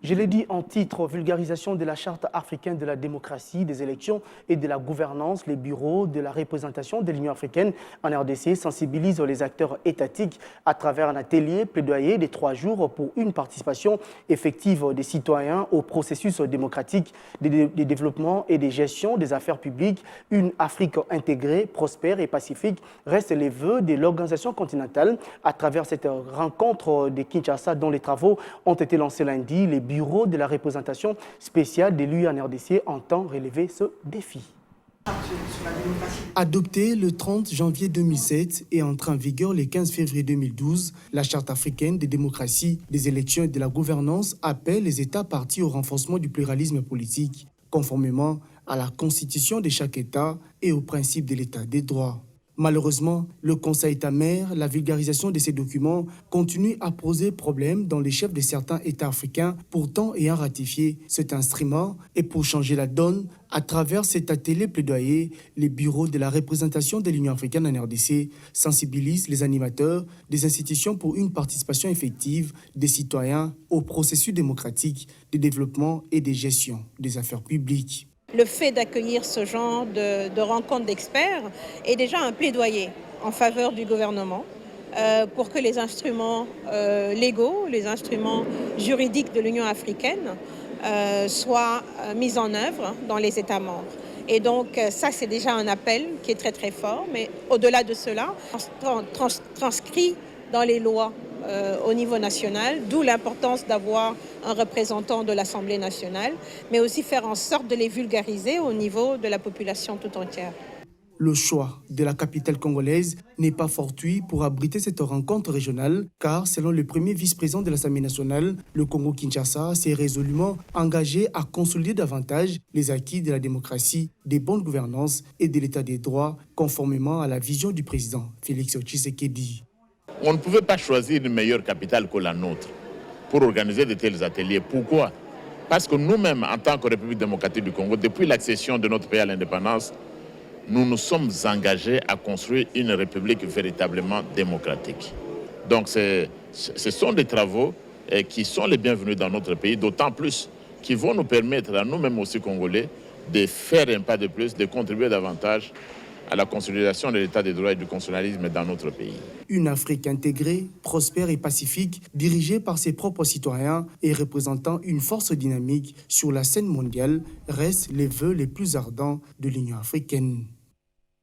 Je l'ai dit en titre, vulgarisation de la Charte africaine de la démocratie, des élections et de la gouvernance. Les bureaux de la représentation de l'Union africaine en RDC sensibilisent les acteurs étatiques à travers un atelier plaidoyer de 3 jours pour une participation effective des citoyens au processus démocratique de développement et de gestion des affaires publiques. Une Afrique intégrée, prospère et pacifique reste les vœux de l'organisation continentale. À travers cette rencontre de Kinshasa dont les travaux ont été lancés lundi, les bureaux de la représentation spéciale de l'UNRDC entend relever ce défi. Adoptée le 30 janvier 2007 et entrée en vigueur le 15 février 2012, la Charte africaine des démocraties, des élections et de la gouvernance appelle les États partis au renforcement du pluralisme politique, conformément à la constitution de chaque État et au principe de l'État des droits. Malheureusement, le constat est amer, la vulgarisation de ces documents continue à poser problème dans les chefs de certains États africains pourtant ayant ratifié cet instrument. Et pour changer la donne, à travers cet atelier plaidoyer, les bureaux de la représentation de l'Union africaine en RDC sensibilisent les animateurs des institutions pour une participation effective des citoyens au processus démocratique de développement et de gestion des affaires publiques. Le fait d'accueillir ce genre de rencontres d'experts est déjà un plaidoyer en faveur du gouvernement pour que les instruments légaux, les instruments juridiques de l'Union africaine soient mis en œuvre dans les États membres. Et donc ça, c'est déjà un appel qui est très très fort, mais au-delà de cela, transcrit dans les lois au niveau national, d'où l'importance d'avoir un représentant de l'Assemblée nationale, mais aussi faire en sorte de les vulgariser au niveau de la population tout entière. Le choix de la capitale congolaise n'est pas fortuit pour abriter cette rencontre régionale, car selon le premier vice-président de l'Assemblée nationale, le Congo-Kinshasa s'est résolument engagé à consolider davantage les acquis de la démocratie, des bonnes gouvernances et de l'état des droits, conformément à la vision du président Félix Tshisekedi. On ne pouvait pas choisir une meilleure capitale que la nôtre pour organiser de tels ateliers. Pourquoi? Parce que nous-mêmes, en tant que République démocratique du Congo, depuis l'accession de notre pays à l'indépendance, nous nous sommes engagés à construire une République véritablement démocratique. Donc ce sont des travaux qui sont les bienvenus dans notre pays, d'autant plus qui vont nous permettre à nous-mêmes aussi Congolais de faire un pas de plus, de contribuer davantage à la consolidation de l'état des droits et du constitutionnalisme dans notre pays. Une Afrique intégrée, prospère et pacifique, dirigée par ses propres citoyens et représentant une force dynamique sur la scène mondiale, reste les vœux les plus ardents de l'Union africaine.